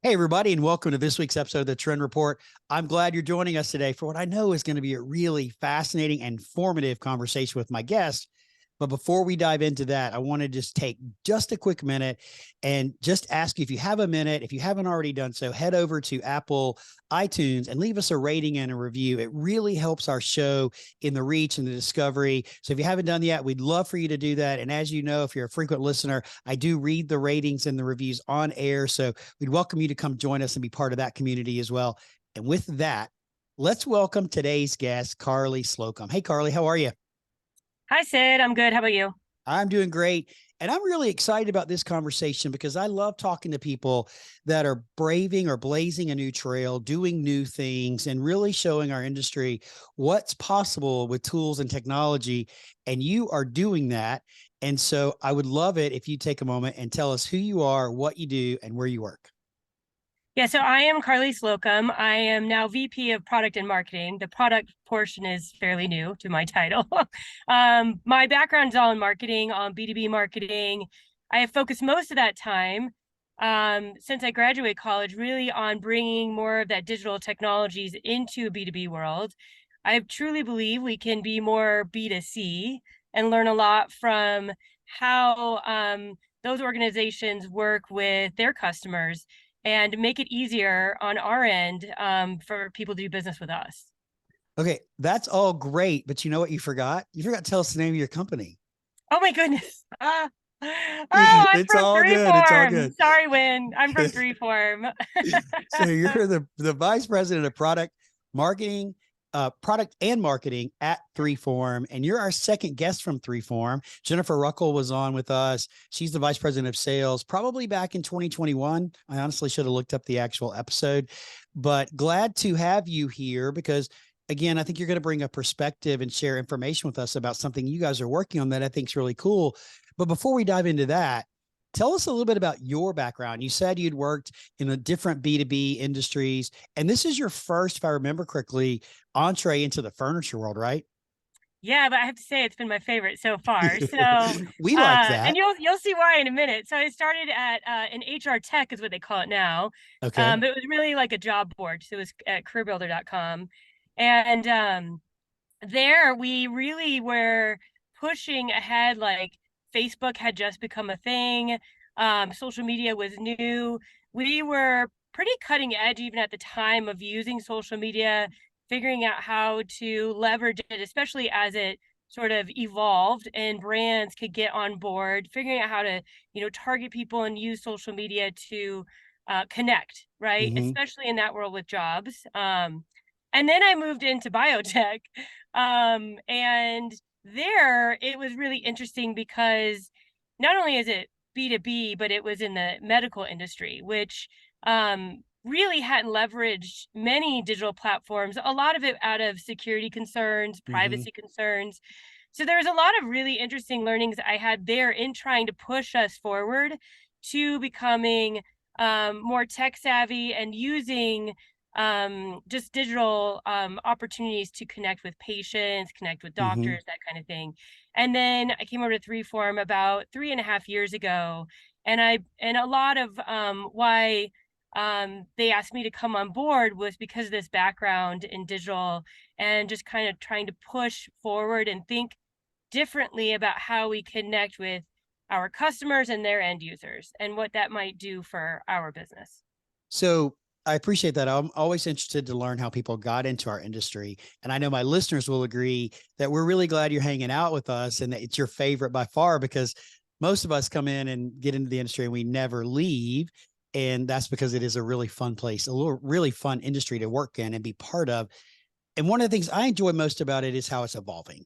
Hey, everybody, and welcome to this week's episode of the Trend Report. I'm glad you're joining us today for what I know is going to be a really fascinating and informative conversation with my guest. But before we dive into that, I want to just take just a quick minute and just ask you if you have a minute, if you haven't already done so, head over to Apple iTunes and leave us a rating and a review. It really helps our show in the reach and the discovery. So if you haven't done yet, we'd love for you to do that. And as you know, if you're a frequent listener, I do read the ratings and the reviews on air. So we'd welcome you to come join us and be part of that community as well. And with that, let's welcome today's guest, Karli Slocum. Hey, Karli, how are you? Hi, Sid. I'm good. How about you? I'm doing great. And I'm really excited about this conversation because I love talking to people that are braving or blazing a new trail, doing new things, and really showing our industry what's possible with tools and technology. And you are doing that. And so I would love it if you take a moment and tell us who you are, what you do, and where you work. Yeah, so I am Karli Slocum. I am now VP of Product and Marketing. The product portion is fairly new to my title. My background is all in marketing, on B2B marketing. I have focused most of that time since I graduated college, really on bringing more of that digital technologies into B2B world. I truly believe we can be more B2C and learn a lot from how those organizations work with their customers and make it easier on our end for people to do business with us. Okay, that's all great. But you know what you forgot? You forgot to tell us the name of your company. Oh my goodness. I'm It's from all good. It's all Freeform. good. Sorry, Win. I'm from Freeform. So you're the vice president of marketing, product and marketing at Freeform, and you're our second guest from Freeform. Jennifer Ruckel was on with us. She's the vice president of sales, probably back in 2021. I honestly should have looked up the actual episode, but glad to have you here because again, I think you're going to bring a perspective and share information with us about something you guys are working on that I think is really cool. But before we dive into that, tell us a little bit about your background. You said you'd worked in a different B2B industries, and this is your first, if I remember correctly, entree into the furniture world, right? Yeah, but I have to say it's been my favorite so far. So, We like and that. you'll see why in a minute. So I started at an HR tech is what they call it now. Okay. But it was really like a job board. So it was at careerbuilder.com. And there we really were pushing ahead. Like Facebook had just become a thing. Social media was new. We were pretty cutting edge even at the time of using social media, figuring out how to leverage it, especially as it sort of evolved and brands could get on board, figuring out how to, target people and use social media to connect, right? Mm-hmm. Especially in that world with jobs. And then I moved into biotech. And there it was really interesting because not only is it B2B, but it was in the medical industry, which really hadn't leveraged many digital platforms, a lot of it out of security concerns, Mm-hmm. privacy concerns. So there was a lot of really interesting learnings I had there in trying to push us forward to becoming more tech savvy and using just digital opportunities to connect with patients, connect with Mm-hmm. doctors, that kind of thing. And then I came over to Freeform about 3.5 years ago, and a lot of why they asked me to come on board was because of this background in digital and just kind of trying to push forward and think differently about how we connect with our customers and their end users and what that might do for our business. So I appreciate that. I'm always interested to learn how people got into our industry. And I know my listeners will agree that we're really glad you're hanging out with us and that it's your favorite by far because most of us come in and get into the industry and we never leave. And that's because it is a really fun place, a little really fun industry to work in and be part of. And one of the things I enjoy most about it is how it's evolving.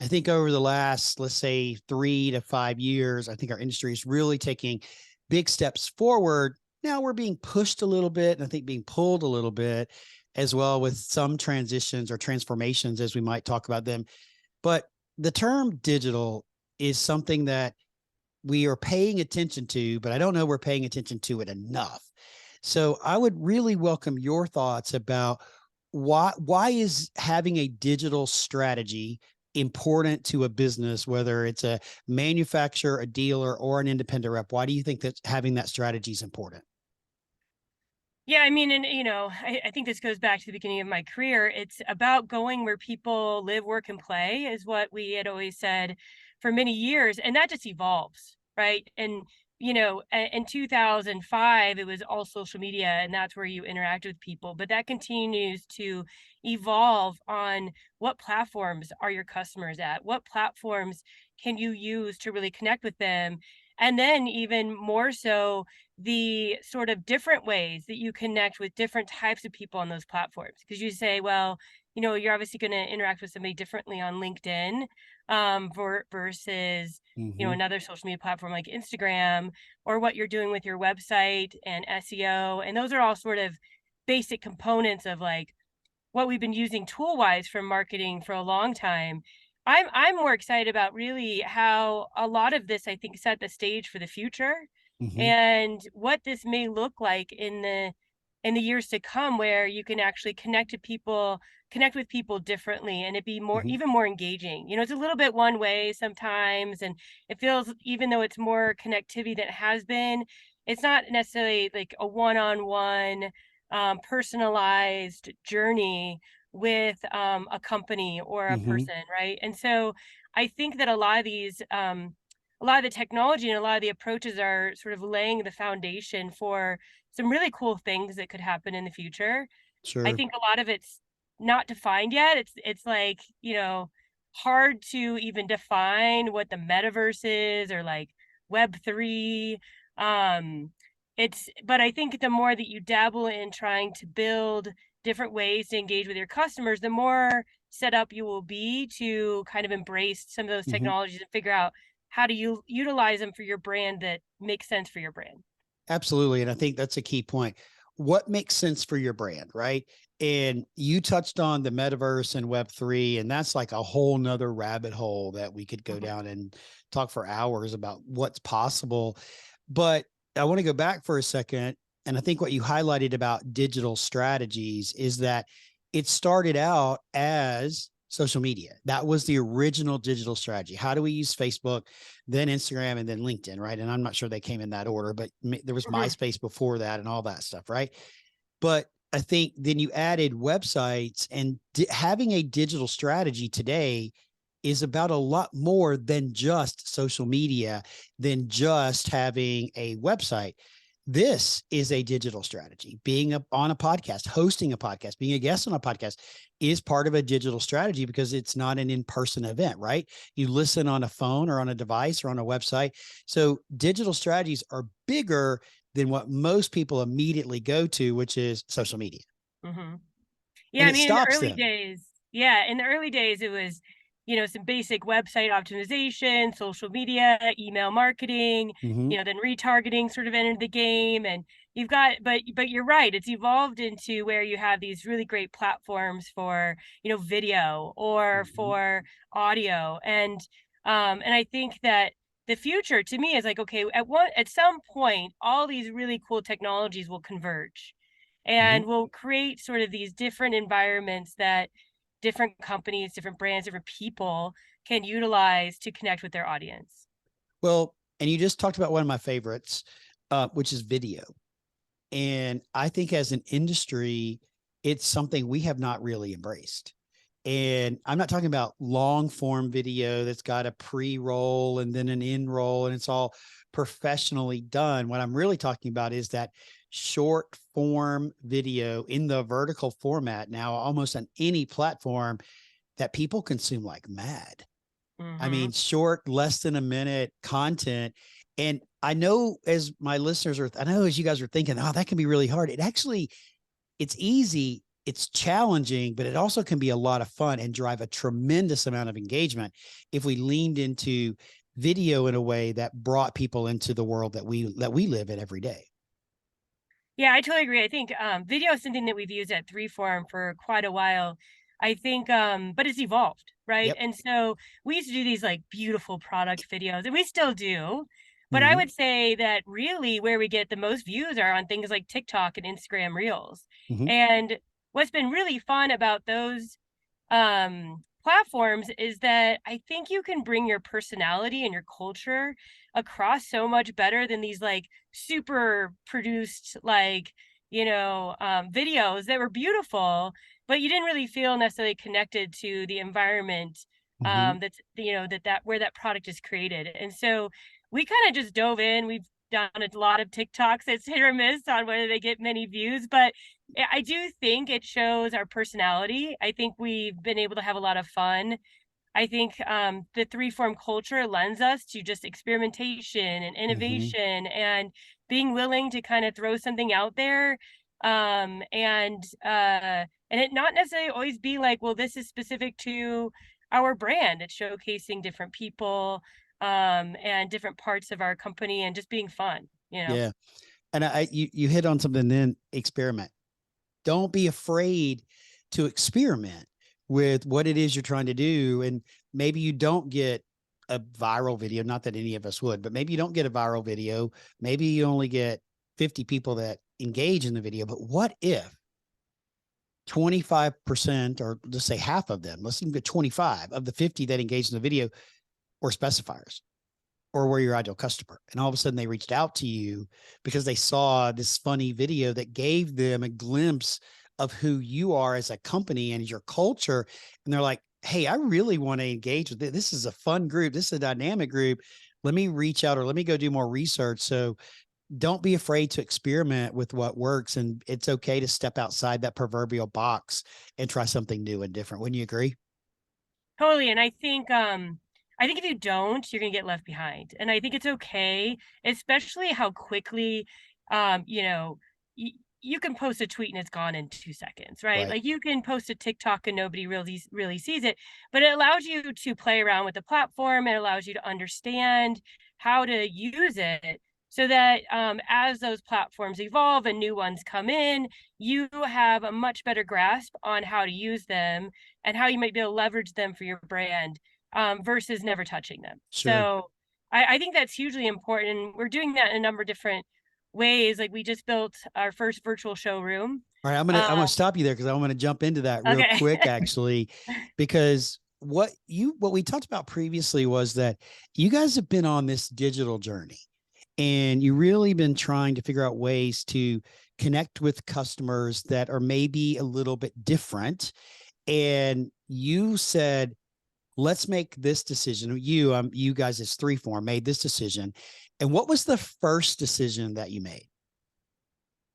I think over the last, let's say, 3 to 5 years, I think our industry is really taking big steps forward. Now we're being pushed a little bit, and I think being pulled a little bit as well with some transitions or transformations, as we might talk about them. But the term digital is something that we are paying attention to, but I don't know we're paying attention to it enough. So I would really welcome your thoughts about why is having a digital strategy important to a business, whether it's a manufacturer, a dealer, or an independent rep? Why do you think that having that strategy is important? Yeah, I mean, and I think this goes back to the beginning of my career. It's about going where people live, work, and play, is what we had always said for many years, and that just evolves, right? And in 2005, it was all social media, and that's where you interact with people. But that continues to evolve on what platforms are your customers at? What platforms can you use to really connect with them? And then even more so, the sort of different ways that you connect with different types of people on those platforms. Because you say, well, you're obviously going to interact with somebody differently on LinkedIn versus, Hmm. another social media platform like Instagram, or what you're doing with your website and SEO. And those are all sort of basic components of like what we've been using tool wise for marketing for a long time. I'm more excited about really how a lot of this, I think, set the stage for the future, Hmm. and what this may look like in the years to come, where you can actually connect with people differently, and it be more Hmm. even more engaging. It's a little bit one way sometimes, and it feels, even though it's more connectivity than it has been, it's not necessarily like a one-on-one personalized journey with a company or a Hmm. person, right? And so I think that a lot of the technology and a lot of the approaches are sort of laying the foundation for some really cool things that could happen in the future. I Sure. think a lot of it's not defined yet. It's like, hard to even define what the metaverse is, or like Web3. Um, but I think the more that you dabble in trying to build different ways to engage with your customers, the more set up you will be to kind of embrace some of those Hmm. technologies and figure out how do you utilize them for your brand that makes sense for your brand. Absolutely. And I think that's a key point. What makes sense for your brand, right? And you touched on the metaverse and Web3, and that's like a whole nother rabbit hole that we could go Mhm. down and talk for hours about what's possible. But I want to go back for a second. And I think what you highlighted about digital strategies is that it started out as social media. That was the original digital strategy. How do we use Facebook, then Instagram, and then LinkedIn, right? And I'm not sure they came in that order, but there was Mhm. MySpace before that and all that stuff, right? But I think then you added websites, and having a digital strategy today is about a lot more than just social media, than just having a website. This is a digital strategy. Being on a podcast, hosting a podcast, being a guest on a podcast is part of a digital strategy because it's not an in-person event, right? You listen on a phone or on a device or on a website. So digital strategies are bigger than what most people immediately go to, which is social media. Mhm. Yeah, And I it mean, in the stops early them. days, it was, some basic website optimization, social media, email marketing, Mm-hmm. then retargeting sort of entered the game. And but you're right, it's evolved into where you have these really great platforms for, video or Mm-hmm. for audio. And I think that the future to me is like, okay, at some point, all these really cool technologies will converge, Mm-hmm. and we'll create sort of these different environments that different companies, different brands, different people can utilize to connect with their audience. Well, and you just talked about one of my favorites, which is video. And I think as an industry, it's something we have not really embraced. And I'm not talking about long form video that's got a pre roll and then an in roll and it's all professionally done. What I'm really talking about is that short form video in the vertical format now, almost on any platform that people consume like mad. I Mm-hmm. mean, short, less than a minute content. And I know as my listeners are, I know as you guys are thinking, oh, that can be really hard. It actually, it's easy, it's challenging, but it also can be a lot of fun and drive a tremendous amount of engagement if we leaned into video in a way that brought people into the world that we live in every day. Yeah, I totally agree. I think video is something that we've used at Freeform for quite a while. I think, but it's evolved, right? Yep. And so we used to do these like beautiful product videos, and we still do. But I Mm-hmm. would say that really where we get the most views are on things like TikTok and Instagram Reels. Mm-hmm. And what's been really fun about those platforms is that I think you can bring your personality and your culture across so much better than these like super produced, like, videos that were beautiful, but you didn't really feel necessarily connected to the environment Hmm. that's that where that product is created. And so we kind of just dove in. We've done a lot of TikToks. It's hit or miss on whether they get many views, but I do think it shows our personality. I think we've been able to have a lot of fun. I think the three form culture lends us to just experimentation and Hmm. innovation and being willing to kind of throw something out there, and it not necessarily always be like, well, this is specific to our brand. It's showcasing different people, and different parts of our company, and just being fun. Yeah. And you hit on something, then experiment. Don't be afraid to experiment with what it is you're trying to do. And maybe you don't get a viral video, not that any of us would, but maybe you don't get a viral video. Maybe you only get 50 people that engage in the video. But what if 25%, or let's say half of them, let's even get 25 of the 50 that engaged in the video, were specifiers or were your ideal customer? And all of a sudden they reached out to you because they saw this funny video that gave them a glimpse of who you are as a company and your culture. And they're like, hey, I really want to engage with it. This is a fun group. This is a dynamic group. Let me reach out, or let me go do more research. So don't be afraid to experiment with what works. And it's okay to step outside that proverbial box and try something new and different. Wouldn't you agree? Totally. And I think if you don't, you're gonna get left behind. And I think it's okay, especially how quickly um, you know, you can post a tweet and it's gone in 2 seconds, right? Right. Like you can post a TikTok and nobody really sees it, but it allows you to play around with the platform. It allows you to understand how to use it so that as those platforms evolve and new ones come in, you have a much better grasp on how to use them and how you might be able to leverage them for your brand, versus never touching them. Sure. So I think that's hugely important. And we're doing that in a number of different ways. Like we just built our first virtual showroom. All right, Uh, I'm gonna stop you there because I want to jump into that real okay. quick, actually, because what we talked about previously was that you guys have been on this digital journey, and you really been trying to figure out ways to connect with customers that are maybe a little bit different. And you said, let's make this decision. You guys as three form made this decision. And what was the first decision that you made?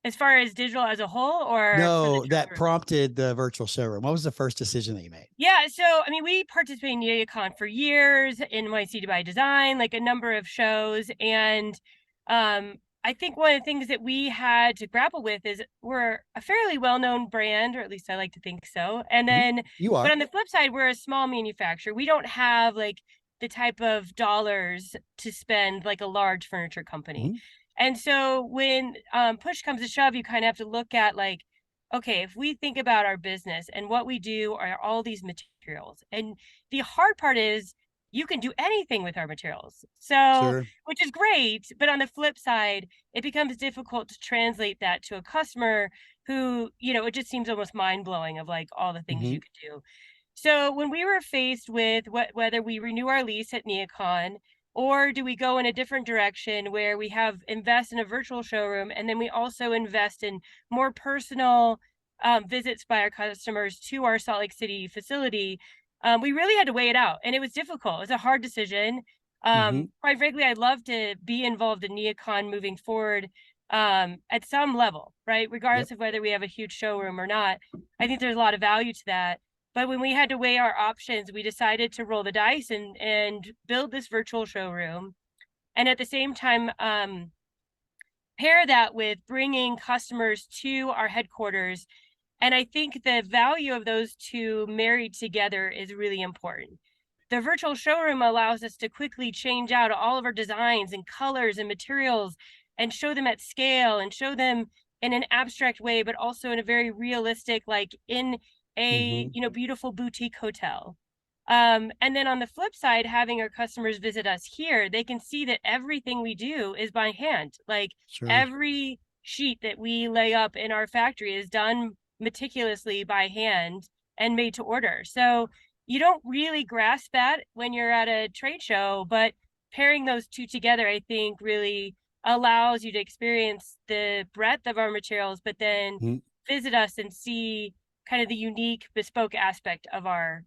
As far as digital as a whole, or for the No, that showroom? prompted the virtual showroom. What was the first decision that you made? Yeah, so I mean, we participated in NeoCon for years, NYC by Design, like a number of shows, and I think one of the things that we had to grapple with is we're a fairly well-known brand, or at least I like to think so. And Mhm. then, You but are. on the flip side, we're a small manufacturer. We don't have like the type of dollars to spend like a large furniture company. Mhm. And so when push comes to shove, you kind of have to look at like, okay, if we think about our business and what we do are all these materials, and the hard part is you can do anything with our materials. So, Sure. which is great, but on the flip side, it becomes difficult to translate that to a customer who, it just seems almost mind blowing of like all the things Mhm. you could do. So when we were faced with whether we renew our lease at Neocon or do we go in a different direction where we have invest in a virtual showroom and then we also invest in more personal visits by our customers to our Salt Lake City facility, we really had to weigh it out, and it was difficult. It was a hard decision. Mhm. Quite frankly, I'd love to be involved in Neocon moving forward, at some level, right? Yep. Regardless of whether we have a huge showroom or not. I think there's a lot of value to that. But when we had to weigh our options, we decided to roll the dice and build this virtual showroom, and at the same time, pair that with bringing customers to our headquarters. And I think the value of those two married together is really important. The virtual showroom allows us to quickly change out all of our designs and colors and materials and show them at scale and show them in an abstract way, but also in a very realistic, like in a, Mhm. beautiful boutique hotel. And then on the flip side, having our customers visit us here, they can see that everything we do is by hand. Like Sure. every sheet that we lay up in our factory is done meticulously by hand and made to order. So you don't really grasp that when you're at a trade show, but pairing those two together, I think really allows you to experience the breadth of our materials, but then Mhm. visit us and see kind of the unique bespoke aspect of our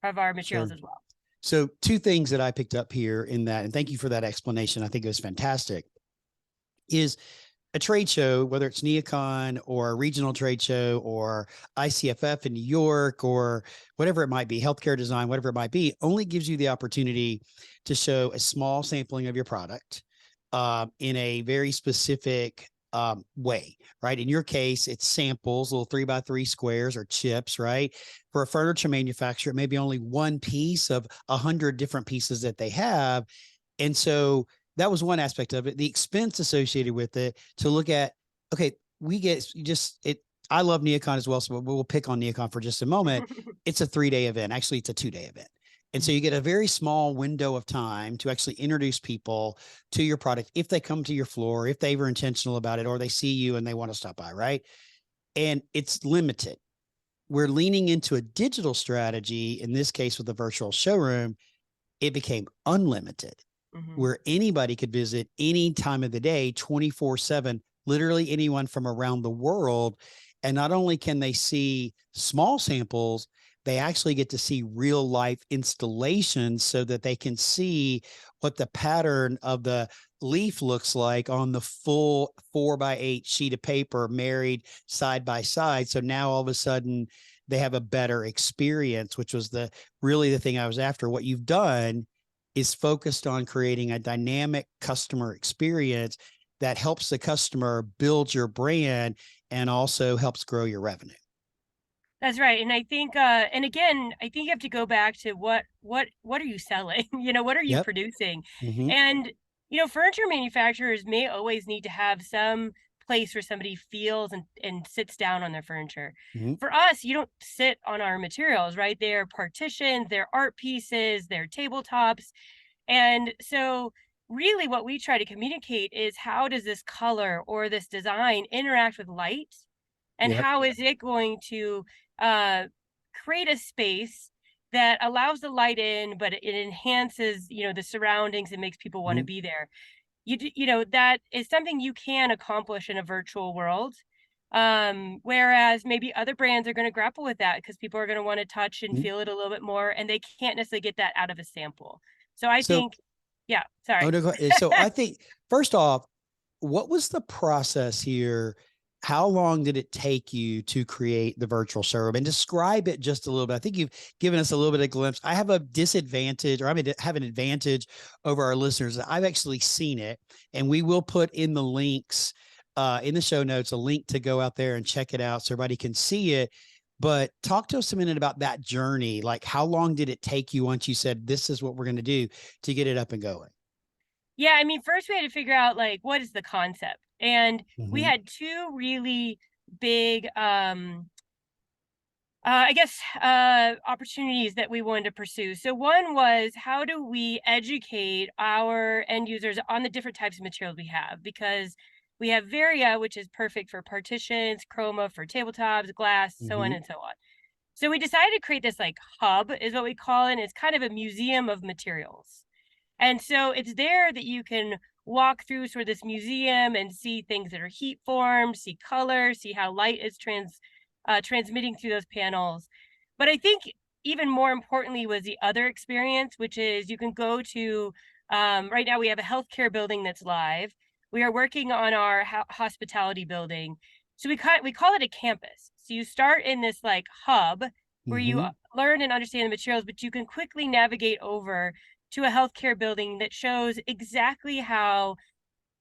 materials Sure. as well. So, two things that I picked up here in that, and thank you for that explanation. I think it was fantastic. Is a trade show, whether it's NeoCon or a regional trade show or ICFF in New York or whatever it might be, healthcare design, whatever it might be, only gives you the opportunity to show a small sampling of your product in a very specific way, right? In your case, it's samples, little 3x3 squares or chips, right? For a furniture manufacturer, it may be only one piece of 100 different pieces that they have. And so that was one aspect of it. The expense associated with it to look at, okay, we get just it. I love NeoCon as well, so we'll pick on NeoCon for just a moment. It's a 3-day event. Actually, it's a 2-day event. And so you get a very small window of time to actually introduce people to your product if they come to your floor, if they were intentional about it, or they see you and they want to stop by, right? And it's limited. We're leaning into a digital strategy, in this case with a virtual showroom, it became unlimited Mhm. where anybody could visit any time of the day, 24/7, literally anyone from around the world. And not only can they see small samples, they actually get to see real life installations so that they can see what the pattern of the leaf looks like on the full 4x8 sheet of paper married side by side. So now all of a sudden they have a better experience, which was really the thing I was after. What you've done is focused on creating a dynamic customer experience that helps the customer build your brand and also helps grow your revenue. That's right. And I think and again, I think you have to go back to what are you selling? What are you Yep. producing? Mm-hmm. And furniture manufacturers may always need to have some place where somebody feels and sits down on their furniture. Mm-hmm. For us, you don't sit on our materials, right? They're partitions, they're art pieces, they're tabletops. And so really what we try to communicate is how does this color or this design interact with light, and Yep. how is it going to uh, create a space that allows the light in, but it enhances, the surroundings and makes people want to Mm-hmm. be there. That is something you can accomplish in a virtual world. Whereas maybe other brands are going to grapple with that because people are going to want to touch and Mm-hmm. feel it a little bit more, and they can't necessarily get that out of a sample. So I So, think, yeah, oh sorry. no, so I think first off, what was the process here? How long did it take you to create the virtual showroom and describe it just a little bit? I think you've given us a little bit of glimpse. I have a disadvantage, or have an advantage over our listeners. I've actually seen it, and we will put in the links in the show notes, a link to go out there and check it out so everybody can see it. But talk to us a minute about that journey. Like, how long did it take you once you said, this is what we're going to do to get it up and going? Yeah, I mean, first we had to figure out like what is the concept. And we Mm-hmm. had two really big I guess opportunities that we wanted to pursue. So one was, how do we educate our end users on the different types of materials we have? Because we have Varia, which is perfect for partitions, chroma for tabletops, glass, so on Mm-hmm. and so on. So we decided to create this like hub, is what we call it. And it's kind of a museum of materials. And so it's there that you can walk through sort of this museum and see things that are heat formed, see color, see how light is transmitting through those panels. But I think even more importantly was the other experience, which is you can go to, right now we have a healthcare building that's live. We are working on our hospitality building. So we call it a campus. So you start in this like hub where you Mm-hmm. learn and understand the materials, but you can quickly navigate over to a healthcare building that shows exactly how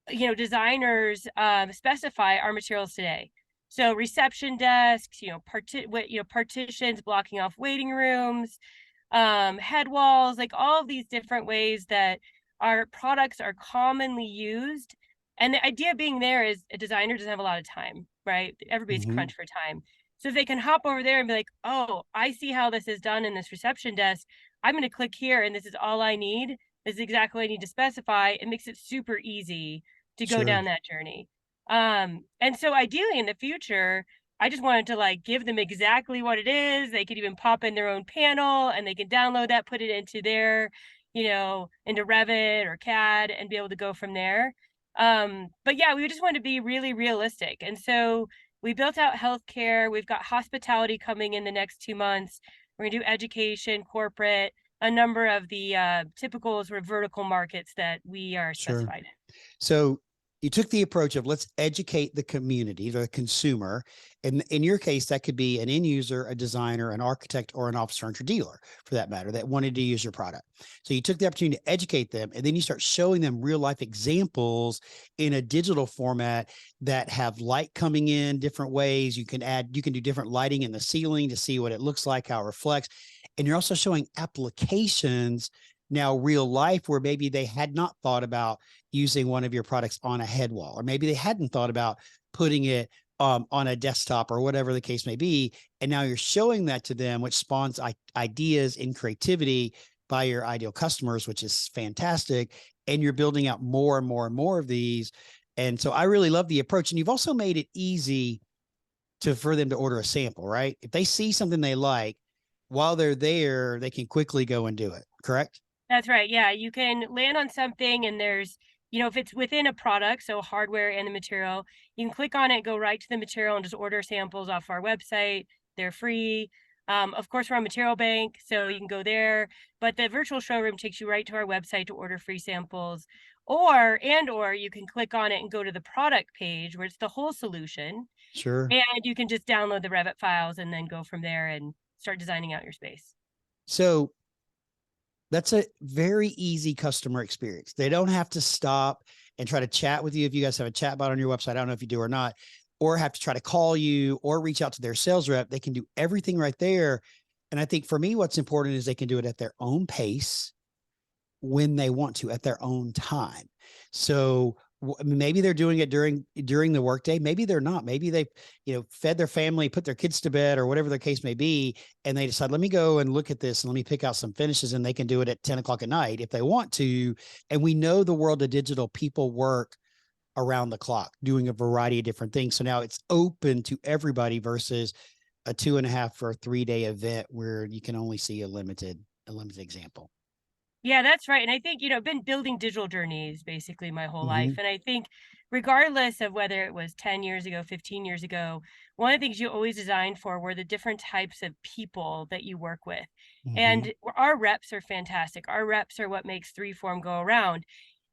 designers specify our materials today. So reception desks, partitions blocking off waiting rooms, head walls, like all of these different ways that our products are commonly used. And the idea being there is a designer doesn't have a lot of time, right? Everybody's Mm-hmm. crunched for time. So if they can hop over there and be like, oh, I see how this is done in this reception desk. I'm going to click here and this is all I need. This is exactly what I need to specify. It makes it super easy to go Sure. down that journey. And so ideally in the future, I just wanted to like give them exactly what it is. They could even pop in their own panel and they can download that, put it into their, into Revit or CAD and be able to go from there. But yeah, we just wanted to be really realistic. And so we built out healthcare. We've got hospitality coming in the next 2 months. We're gonna do education, corporate, a number of the typical sort of vertical markets that we are Sure. specified in. So you took the approach of let's educate the community, the consumer. And in your case, that could be an end user, a designer, an architect, or an office furniture dealer for that matter that wanted to use your product. So you took the opportunity to educate them, and then you start showing them real life examples in a digital format that have light coming in different ways. You can do different lighting in the ceiling to see what it looks like, how it reflects. And you're also showing applications now real life where maybe they had not thought about using one of your products on a head wall, or maybe they hadn't thought about putting it on a desktop or whatever the case may be. And now you're showing that to them, which spawns ideas and creativity by your ideal customers, which is fantastic. And you're building out more and more and more of these. And so I really love the approach. And you've also made it easy for them to order a sample, right? If they see something they like while they're there, they can quickly go and do it. Correct? That's right. Yeah, you can land on something and there's, if it's within a product, so hardware and the material, you can click on it, go right to the material and just order samples off our website. They're free. Of course, we're on Material Bank, so you can go there, but the virtual showroom takes you right to our website to order free samples. Or you can click on it and go to the product page where it's the whole solution. Sure. And you can just download the Revit files and then go from there and start designing out your space. So that's a very easy customer experience. They don't have to stop and try to chat with you. If you guys have a chat bot on your website, I don't know if you do or not, or have to try to call you or reach out to their sales rep. They can do everything right there. And I think for me, what's important is they can do it at their own pace when they want to at their own time. So maybe they're doing it during the workday. Maybe they're not. Maybe they, fed their family, put their kids to bed or whatever the case may be. And they decide, let me go and look at this and let me pick out some finishes, and they can do it at 10 o'clock at night if they want to. And we know the world of digital, people work around the clock doing a variety of different things. So now it's open to everybody versus a 2.5 or 3 day event where you can only see a limited example. Yeah, that's right. And I think, I've been building digital journeys basically my whole life. Mm-hmm. And I think regardless of whether it was 10 years ago, 15 years ago, one of the things you always designed for were the different types of people that you work with. Mm-hmm. And our reps are fantastic. Our reps are what makes 3form go around.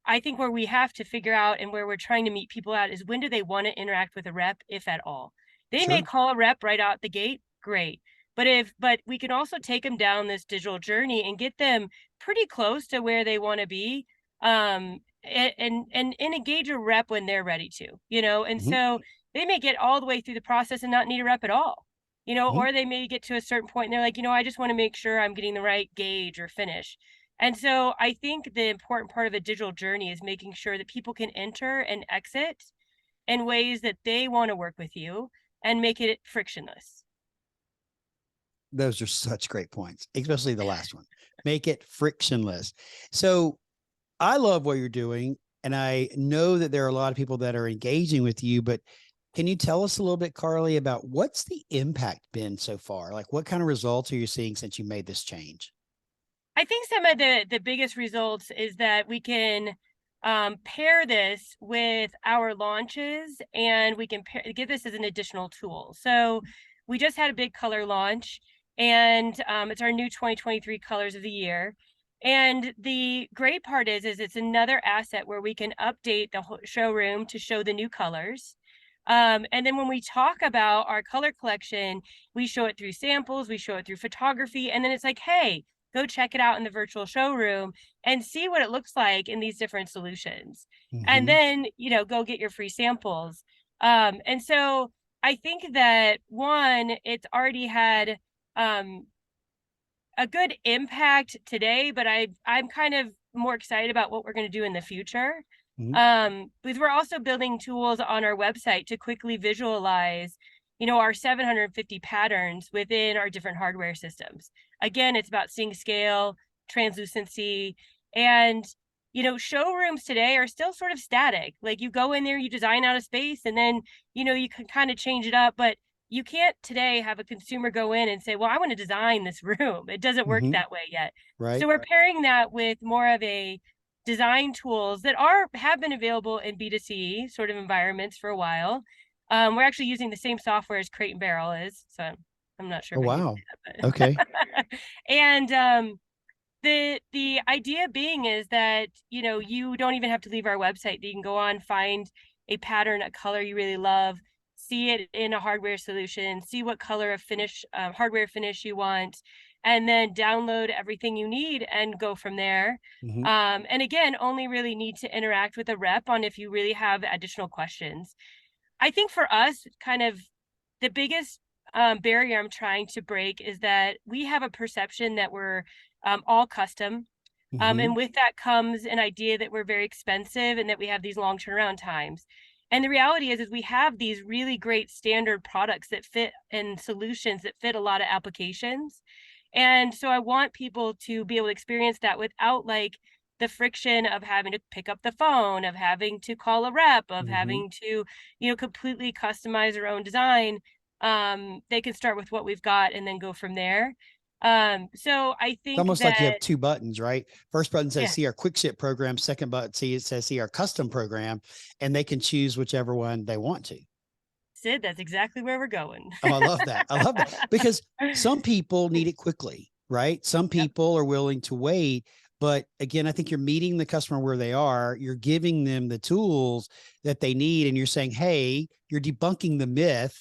I think where we have to figure out and where we're trying to meet people at is when do they want to interact with a rep, if at all. They may Sure. call a rep right out the gate, great. But we can also take them down this digital journey and get them pretty close to where they want to be. And engage a rep when they're ready to, and Mm-hmm. so they may get all the way through the process and not need a rep at all, Mm-hmm. or they may get to a certain point and they're like, I just want to make sure I'm getting the right gauge or finish. And so I think the important part of a digital journey is making sure that people can enter and exit in ways that they want to work with you and make it frictionless. Those are such great points, especially the last one. Make it frictionless. So I love what you're doing. And I know that there are a lot of people that are engaging with you, but can you tell us a little bit, Karli, about what's the impact been so far? Like what kind of results are you seeing since you made this change? I think some of the biggest results is that we can pair this with our launches, and we can give this as an additional tool. So we just had a big color launch, and it's our new 2023 colors of the year. And the great part is it's another asset where we can update the showroom to show the new colors. And then when we talk about our color collection, we show it through samples, we show it through photography, and then it's like, hey, go check it out in the virtual showroom and see what it looks like in these different solutions. And Mm-hmm. then, go get your free samples. And so I think that one, it's already had a good impact today, but I'm kind of more excited about what we're going to do in the future. Mm-hmm. Because we're also building tools on our website to quickly visualize, our 750 patterns within our different hardware systems. Again, it's about seeing scale, translucency, and showrooms today are still sort of static. Like you go in there, you design out a space, and then you can kind of change it up, but you can't today have a consumer go in and say, well, I want to design this room. It doesn't work Mm-hmm. that way yet. Right. So we're pairing that with more of a design tools that have been available in B2C sort of environments for a while. We're actually using the same software as Crate and Barrel is, so I'm not sure Oh, if I need to wow. say that, Okay. but and the idea being is that, you know, you don't even have to leave our website. You can go on, find a pattern, a color you really love, see it in a hardware solution, see what color of finish, hardware finish you want, and then download everything you need and go from there. Mhm. And again, only really need to interact with a rep on if you really have additional questions. I think for us, kind of the biggest barrier I'm trying to break is that we have a perception that we're all custom. And Mhm. with that comes an idea that we're very expensive and that we have these long turnaround times. And the reality is we have these really great standard products that fit and solutions that fit a lot of applications. And so I want people to be able to experience that without like the friction of having to pick up the phone, of having to call a rep, of Mhm. having to, you know, completely customize their own design. They can start with what we've got and then go from there. So I It's think almost like you have that, two buttons, right? First button says yeah, see our quick ship program. Second button says see our custom program, and they can choose whichever one they want to. Sid, that's exactly where we're going. Oh, I love that. I love that because some people need it quickly, right? Some Yep. people are willing to wait. But again, I think you're meeting the customer where they are. You're giving them the tools that they need. And you're saying, hey, you're debunking the myth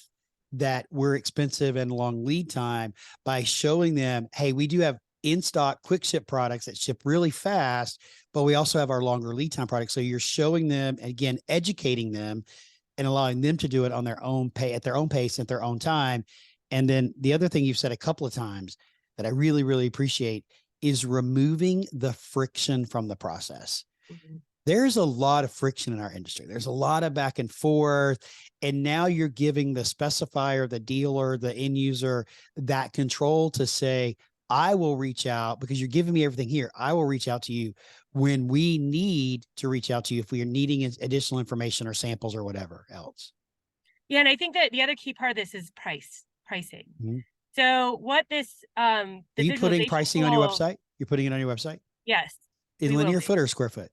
that we're expensive and long lead time by showing them, hey, we do have in stock quick ship products that ship really fast, but we also have our longer lead time products. So you're showing them, again, educating them and allowing them to do it on their own pay at their own pace at their own time. And then the other thing you've said a couple of times that I really, really appreciate is removing the friction from the process. Mhm. There's a lot of friction in our industry. There's a lot of back and forth. And now you're giving the specifier, the dealer, the end user that control to say, I will reach out because you're giving me everything here. I will reach out to you when we need to reach out to you if we are needing additional information or samples or whatever else. Yeah, and I think that the other key part of this is pricing. Mhm. So what this Are the you putting visualization pricing on your tool, website? You're putting it on your website yes, in we will linear be. foot or square foot?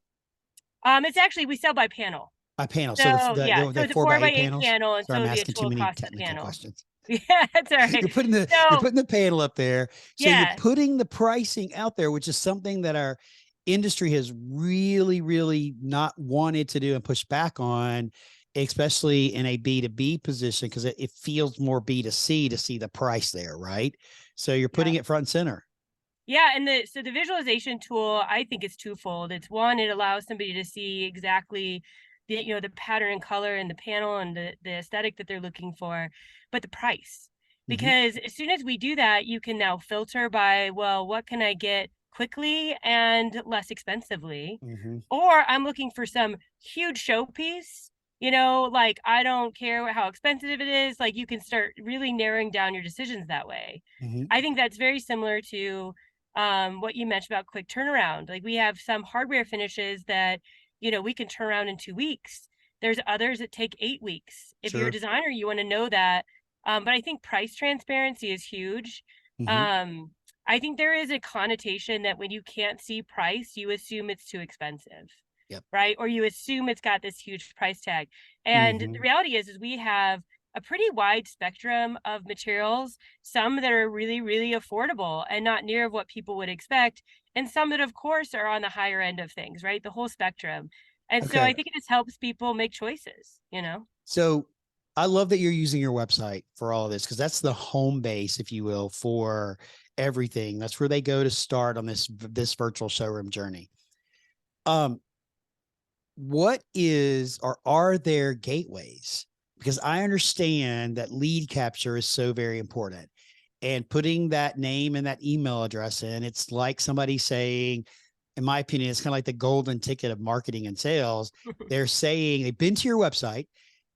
It's actually we sell by panel. By panel. So So yeah, so the it's a four by four by eight eight panels. panel, and Sorry, so I'm the asking too total many cost of the technical panel. questions. Yeah, that's all right. You're So putting the panel up there. So you're yeah, putting the pricing out there, which is something that our industry has really, really not wanted to do and push back on, especially in a B2B position, because it feels more B2C to see the price there, right? So you're yeah. putting it front and center. Yeah, and the visualization tool, I think it's twofold. It's one, it allows somebody to see exactly the, you know, the pattern and color and the panel and the aesthetic that they're looking for, but the price. Mm-hmm. Because as soon as we do that, you can now filter by, well, what can I get quickly and less expensively? Mm-hmm. Or I'm looking for some huge showpiece, you know, like I don't care how expensive it is, like you can start really narrowing down your decisions that way. Mm-hmm. I think that's very similar to what you mentioned about quick turnaround. Like we have some hardware finishes that, you know, we can turn around in 2 weeks. There's others that take 8 weeks. If you're a Sure. designer, you want to know that. But I think price transparency is huge. Mm-hmm. um I think there is a connotation that when you can't see price, you assume it's too expensive, Yep. right? Or you assume it's got this huge price tag. And Mm-hmm. the reality is we have a pretty wide spectrum of materials, some that are really, really affordable and not near what people would expect, and some that, of course, are on the higher end of things, right? The whole spectrum. And so Okay. I think it just helps people make choices, you know? So I love that you're using your website for all of this because that's the home base, if you will, for everything. That's where they go to start on this virtual showroom journey. Um, what is or are there gateways? Because I understand that lead capture is so very important. And putting that name and that email address in, it's like somebody saying, in my opinion, it's kind of like the golden ticket of marketing and sales. They're saying they've been to your website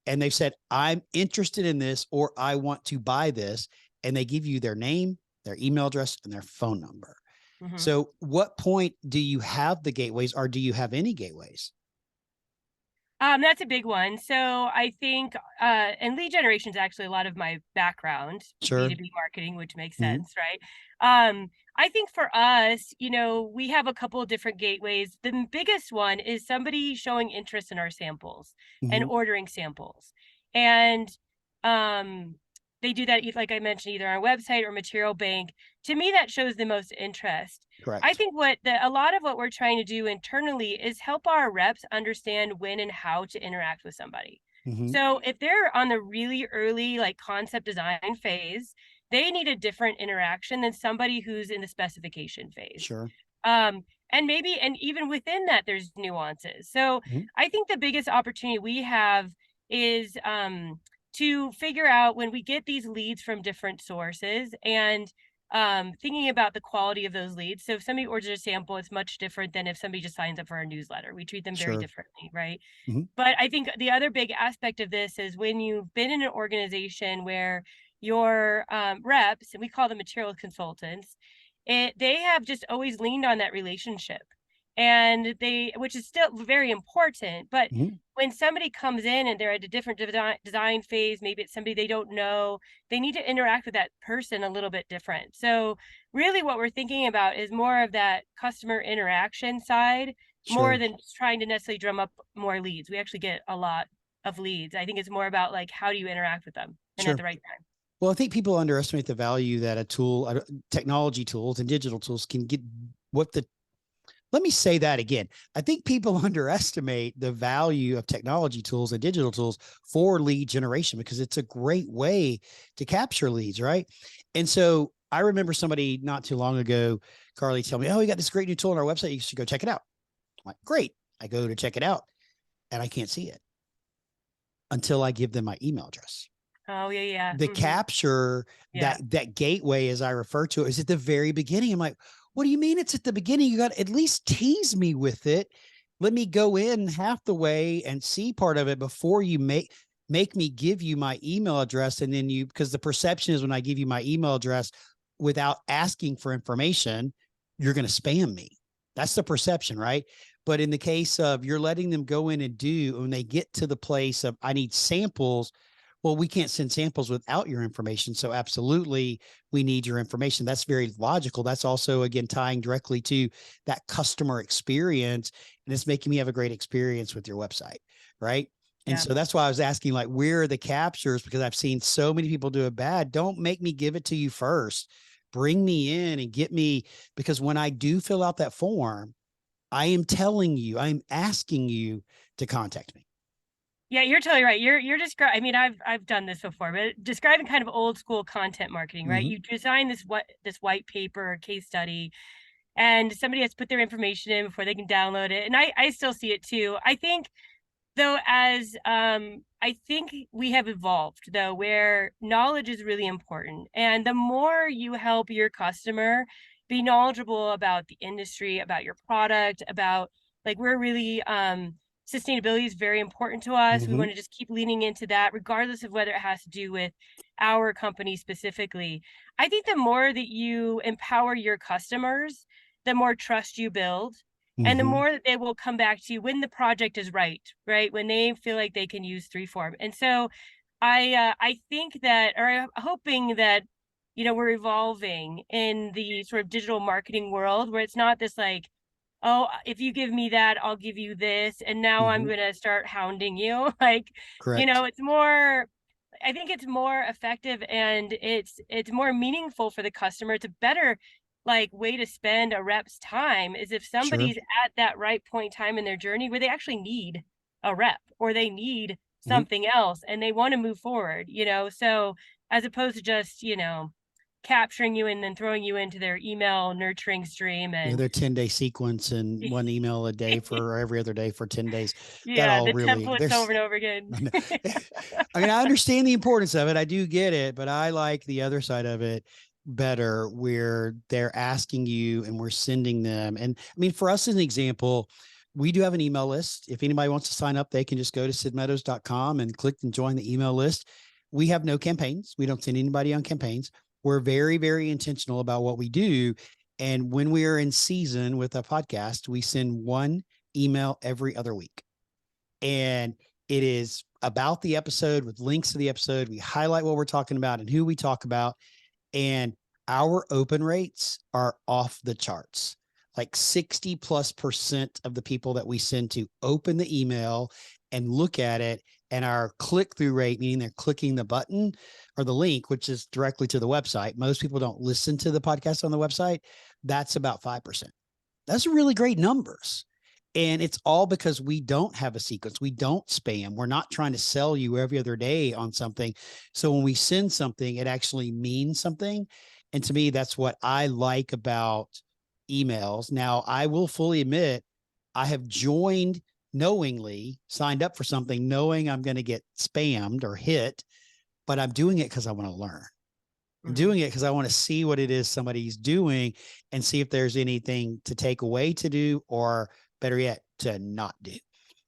and they've said, I'm interested in this or I want to buy this. And they give you their name, their email address, and their phone number. Mm-hmm. So, what point do you have the gateways or do you have any gateways? That's a big one. So I think, and lead generation is actually a lot of my background, Sure. B2B marketing, which makes Hmm. sense, right? I think for us, we have a couple of different gateways. The biggest one is somebody showing interest in our samples and Hmm. ordering samples. And um, they do that, like I mentioned, either on our website or material bank. To me, that shows the most interest. I Correct. think a lot of what we're trying to do internally is help our reps understand when and how to interact with somebody. Hmm. So if they're on the really early like concept design phase, they need a different interaction than somebody who's in the specification phase. Sure. Um, and even within that, there's nuances. So Hmm. I think the biggest opportunity we have is to figure out when we get these leads from different sources and thinking about the quality of those leads. So if somebody orders a sample, it's much different than if somebody just signs up for our newsletter. We treat them very Sure. differently, right? Hmm. But I think the other big aspect of this is when you've been in an organization where your reps, and we call them material consultants, they have just always leaned on that relationship, and which is still very important. But Hmm. when somebody comes in and they're at a different design phase, maybe it's somebody they don't know, they need to interact with that person a little bit different. So really what we're thinking about is more of that customer interaction side more Sure. than trying to necessarily drum up more leads. We actually get a lot of leads. I think it's more about like how do you interact with them and at Sure. the right time. Well, I think people underestimate the value that a tool, technology tools and digital tools can get what the let me say that again. I think people underestimate the value of technology tools and digital tools for lead generation because it's a great way to capture leads, right? And so I remember somebody not too long ago, Karli, tell me, "Oh, we got this great new tool on our website. You should go check it out." I'm like, "Great." I go to check it out and I can't see it until I give them my email address. Oh yeah, yeah. The capture, Yeah. that gateway, as I refer to it, is at the very beginning. I'm like, what do you mean it's at the beginning? You got to at least tease me with it. Let me go in half the way and see part of it before you make me give you my email address. And then because the perception is when I give you my email address without asking for information, you're going to spam me. That's the perception, right? But in the case of you're letting them go in and do, when they get to the place of I need samples, well, we can't send samples without your information. So absolutely, we need your information. That's very logical. That's also, again, tying directly to that customer experience. And it's making me have a great experience with your website. Right. And Yeah. so that's why I was asking, like, where are the captures? Because I've seen so many people do it bad. Don't make me give it to you first. Bring me in and get me, because when I do fill out that form, I am telling you, I'm asking you to contact me. Yeah, you're totally right. You're describing. I mean, I've done this before, but describing kind of old school content marketing, right? Mm-hmm. You design this white paper or case study, and somebody has to put their information in before they can download it. And I still see it too. I think though, as I think we have evolved though, where knowledge is really important, and the more you help your customer be knowledgeable about the industry, about your product, about like we're really sustainability is very important to us. We Mm-hmm. want to just keep leaning into that regardless of whether it has to do with our company specifically. I think the more that you empower your customers, the more trust you build, and the Mm-hmm. more that they will come back to you when the project is right, when they feel like they can use 3form. And so I think that, or I'm hoping that, we're evolving in the sort of digital marketing world where it's not this like, oh, if you give me that, I'll give you this, and now I'm Mm-hmm. going to start hounding you. Like, Correct. it's more, I think it's more effective, and it's more meaningful for the customer. It's a better like way to spend a rep's time is if Sure. somebody's at that right point in time in their journey where they actually need a rep or they need Mhm. something else and they want to move forward, so as opposed to just, capturing you and then throwing you into their email nurturing stream Yeah, and their 10-day sequence and one email a day for every other day for 10 days. That yeah, all the really templates there's over and over again. I mean, I understand the importance of it. I do get it, but I like the other side of it better where they're asking you and we're sending them. And I mean, for us as an example, we do have an email list. If anybody wants to sign up, they can just go to sidmeadows.com and click and join the email list. We have no campaigns. We don't send anybody on campaigns. We're very, very intentional about what we do. And when we are in season with a podcast, we send one email every other week. And it is about the episode with links to the episode. We highlight what we're talking about and who we talk about. And our open rates are off the charts. Like 60+% of the people that we send to open the email and look at it. And our click through rate, meaning they're clicking the button or the link, which is directly to the website. Most people don't listen to the podcast on the website. That's about 5%. That's really great numbers. And it's all because we don't have a sequence. We don't spam. We're not trying to sell you every other day on something. So when we send something, it actually means something. And to me, that's what I like about emails. Now, I will fully admit, I have joined knowingly, signed up for something, knowing I'm going to get spammed or hit, but I'm doing it because I want to learn. I'm doing it because I want to see what it is somebody's doing and see if there's anything to take away to do, or better yet, to not do.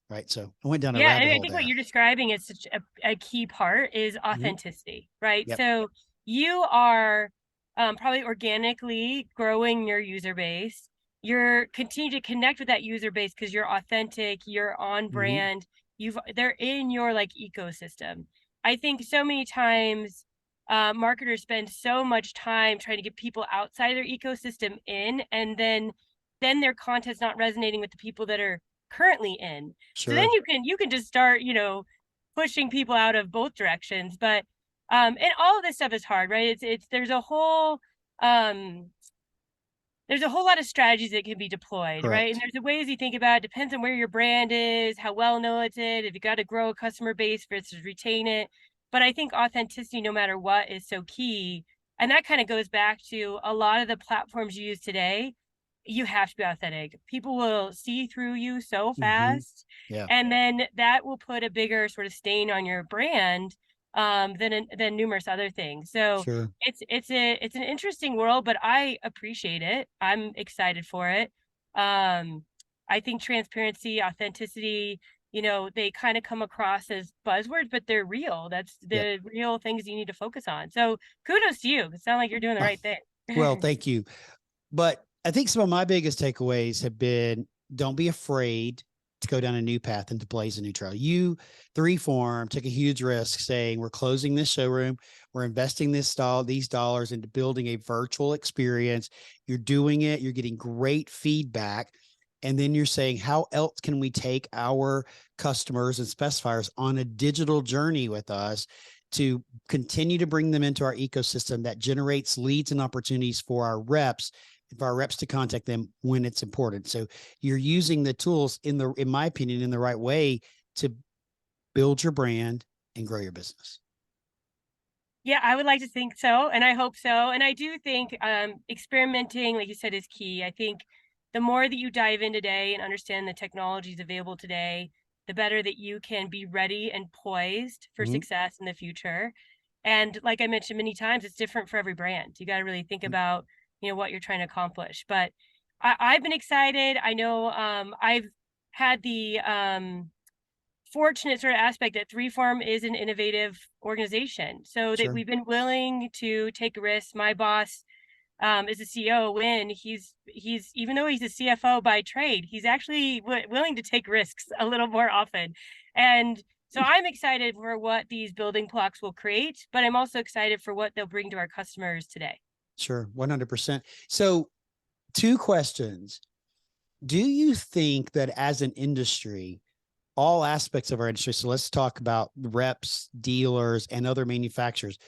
Right. So I went down a Yeah, rabbit and I hole think there. what you're describing is such a key part is Mhm. authenticity, right? Yep. So you are probably organically growing your user base. You're continue to connect with that user base because you're authentic, you're on Mhm. brand, they're in your like ecosystem. I think so many times marketers spend so much time trying to get people outside of their ecosystem in, and then their content's not resonating with the people that are currently in. So then Sure. you can just start, pushing people out of both directions. But and all of this stuff is hard, right? It's um there's a whole lot of strategies that can be deployed, right? And Correct. there's the ways you think about it. Depends on where your brand is, how well known it's it, if you got to grow a customer base versus retain it. But I think authenticity, no matter what, is so key. And that kind of goes back to a lot of the platforms you use today. You have to be authentic. People will see through you so Mhm. fast. Yeah. And then that will put a bigger sort of stain on your brand than numerous other things. So Sure. it's an interesting world, but I appreciate it. I'm excited for it. Um, I think transparency, authenticity, they kind of come across as buzzwords, but they're real. That's Yep. the real things you need to focus on. So kudos to you. It sounds like you're doing the Oh, right thing. well, thank you. But I think some of my biggest takeaways have been, don't be afraid to go down a new path and to blaze a new trail. You, the Reform, took a huge risk saying, we're closing this showroom. We're investing these dollars into building a virtual experience. You're doing it. You're getting great feedback. And then you're saying, how else can we take our customers and specifiers on a digital journey with us to continue to bring them into our ecosystem that generates leads and opportunities for our reps to contact them when it's important. So you're using the tools in my opinion, in the right way to build your brand and grow your business. Yeah, I would like to think so, and I hope so. And I do think experimenting, like you said, is key. I think the more that you dive in today and understand the technologies available today, the better that you can be ready and poised for Mhm. success in the future. And like I mentioned many times, it's different for every brand. You got to really think about, what you're trying to accomplish. But I've been excited. I know I've had the fortunate sort of aspect that Three Form is an innovative organization, so that Sure. we've been willing to take risks. My boss is a CEO. When he's even though he's a CFO by trade, he's actually willing to take risks a little more often. And so I'm excited for what these building blocks will create, but I'm also excited for what they'll bring to our customers today. Sure. 100%. So, two questions. Do you think that as an industry, all aspects of our industry, so let's talk about reps, dealers, and other manufacturers,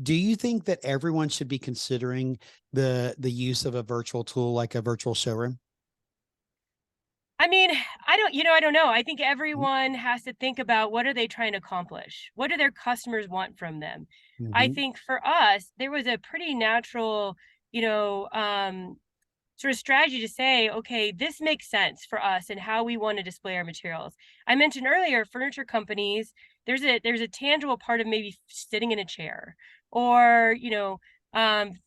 do you think that everyone should be considering the use of a virtual tool like a virtual showroom? I mean, I don't know. I think Mhm. everyone has to think about what are they trying to accomplish? What do their customers want from them? I Mhm. think for us, there was a pretty natural, you know, um, sort of strategy to say, okay, this makes sense for us and how we want to display our materials. I mentioned earlier, furniture companies, there's a tangible part of maybe sitting in a chair or,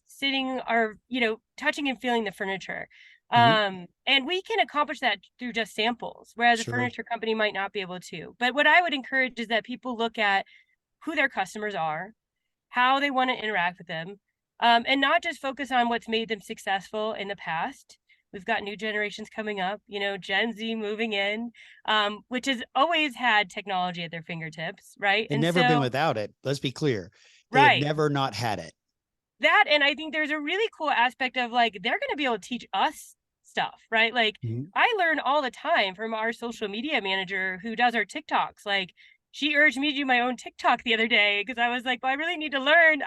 sitting or, touching and feeling the furniture. Mhm. And we can accomplish that through just samples, whereas a Sure. furniture company might not be able to. But what I would encourage is that people look at who their customers are, how they want to interact with them, and not just focus on what's made them successful in the past, We've got new generations coming up, Gen Z moving in, which has always had technology at their fingertips, right? And And never been so, without it. Let's be clear. They have right, never not had it. that, and I think there's a really cool aspect of like they're going to be able to teach us stuff, right? Like Mhm. I learn all the time from our social media manager who does our TikToks. Like she urged me to do my own TikTok the other day because I was like, well, I really need to learn.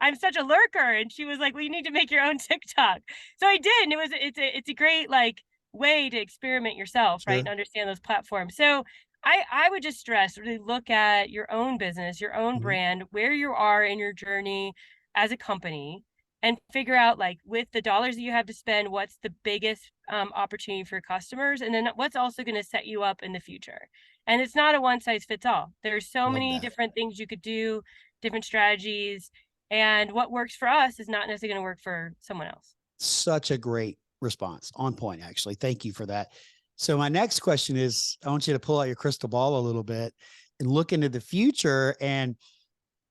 I'm such a lurker, and she was like, well, you need to make your own TikTok. So I did, and it's a great like way to experiment yourself, right, and Sure. understand those platforms. So I would just stress really look at your own business, your own Mhm. brand, where you are in your journey as a company, and figure out like with the dollars that you have to spend, what's the biggest opportunity for customers, and then what's also going to set you up in the future. And it's not a one size fits all. There's so Love many that. different things you could do, different strategies, and what works for us is not necessarily going to work for someone else. Such a great response. On point, actually. Thank you for that. So, my next question is I want you to pull out your crystal ball a little bit and look into the future. And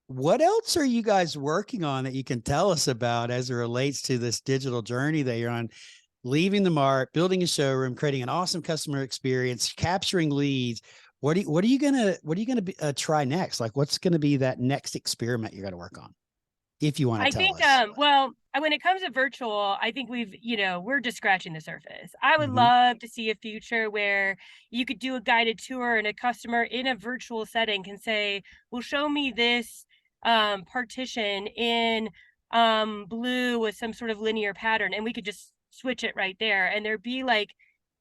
what else are you guys working on that you can tell us about as it relates to this digital journey that you're on? Leaving the mark, building a showroom, creating an awesome customer experience, capturing leads. What are you gonna try next? Like, what's gonna be that next experiment you're gonna work on? If you want to I tell think, us. well, when it comes to virtual, I think we're just scratching the surface. I would Mhm. love to see a future where you could do a guided tour and a customer in a virtual setting can say, well, show me this partition in blue with some sort of linear pattern. And we could just switch it right there. And there'd be like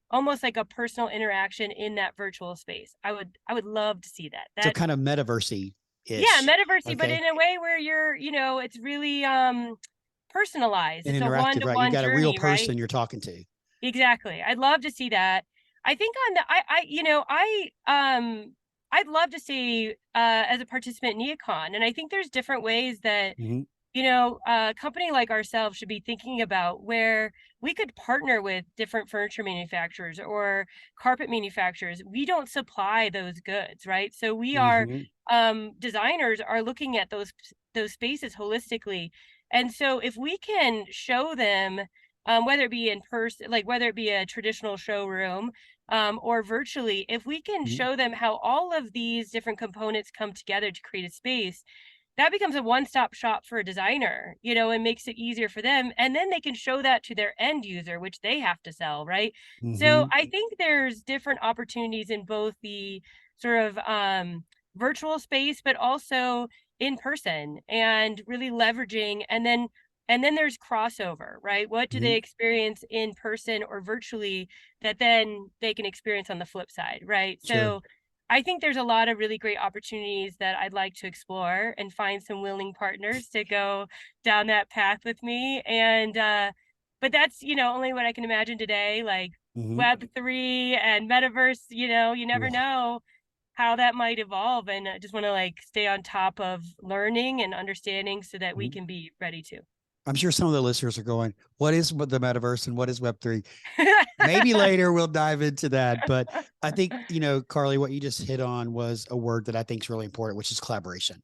almost like a personal interaction in that virtual space. I would love to see that. So That kind of metaversy Yeah, ish. metaversey, but Okay. in a way where it's really personalized. And It's a interactive, right? You one-to-one got a real journey, right? person you're talking to. Exactly. I'd love to see that. I think on the I'd love to see as a participant in Neocon. And I think there's different ways that Mhm. a company like ourselves should be thinking about where we could partner with different furniture manufacturers or carpet manufacturers. We don't supply those goods, right? So we are Mhm. designers are looking at those spaces holistically. And so if we can show them whether it be in person, like whether it be a traditional showroom or virtually, if we can Mhm. show them how all of these different components come together to create a space, that becomes a one-stop shop for a designer, and makes it easier for them. And then they can show that to their end user, which they have to sell, right? So Mhm. I think there's different opportunities in both the sort of virtual space, but also in person and really leveraging. And then there's crossover, right? What do they Mhm. experience in person or virtually that then they can experience on the flip side, right? Sure. So I think there's a lot of really great opportunities that I'd like to explore and find some willing partners to go down that path with me. And but that's, only what I can imagine today, like Mhm. Web3 and metaverse, you never Whoa. know how that might evolve. And I just want to like stay on top of learning and understanding so that we Mhm. can be ready to. I'm sure some of the listeners are going, what is the metaverse and what is Web3? Maybe later we'll dive into that. But I think, Karli, what you just hit on was a word that I think is really important, which is collaboration.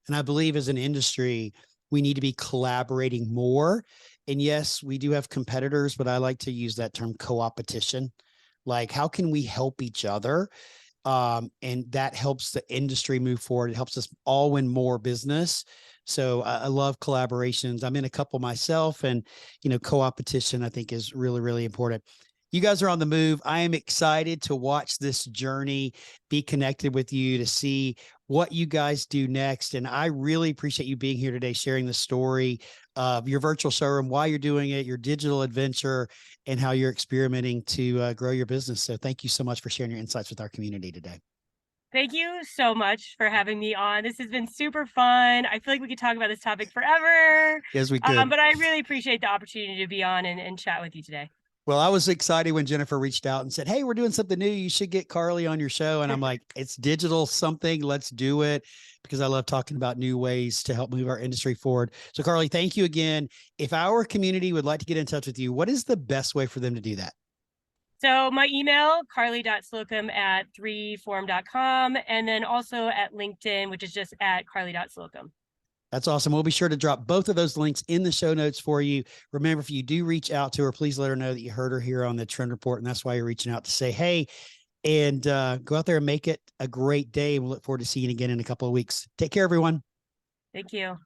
And I believe as an industry, we need to be collaborating more. And yes, we do have competitors, but I like to use that term co-opetition. Like, how can we help each other? And that helps the industry move forward. It helps us all win more business. So I love collaborations. I'm in a couple myself, and co-opetition I think is really, really important. You guys are on the move. I am excited to watch this journey, be connected with you to see what you guys do next. And I really appreciate you being here today, sharing the story of your virtual showroom, why you're doing it, your digital adventure, and how you're experimenting to grow your business. So thank you so much for sharing your insights with our community today. Thank you so much for having me on. This has been super fun. I feel like we could talk about this topic forever. Yes, we could. But I really appreciate the opportunity to be on and chat with you today. Well, I was excited when Jennifer reached out and said, "Hey, we're doing something new. You should get Karli on your show." And I'm like, "It's digital something. Let's do it," because I love talking about new ways to help move our industry forward. So, Karli, thank you again. If our community would like to get in touch with you, what is the best way for them to do that? So my email, karli.slocum at 3form.com, and then also at LinkedIn, which is just at karli.slocum. That's awesome. We'll be sure to drop both of those links in the show notes for you. Remember, if you do reach out to her, please let her know that you heard her here on the Trend Report. And that's why you're reaching out to say, hey, and go out there and make it a great day. We'll look forward to seeing you again in a couple of weeks. Take care, everyone. Thank you.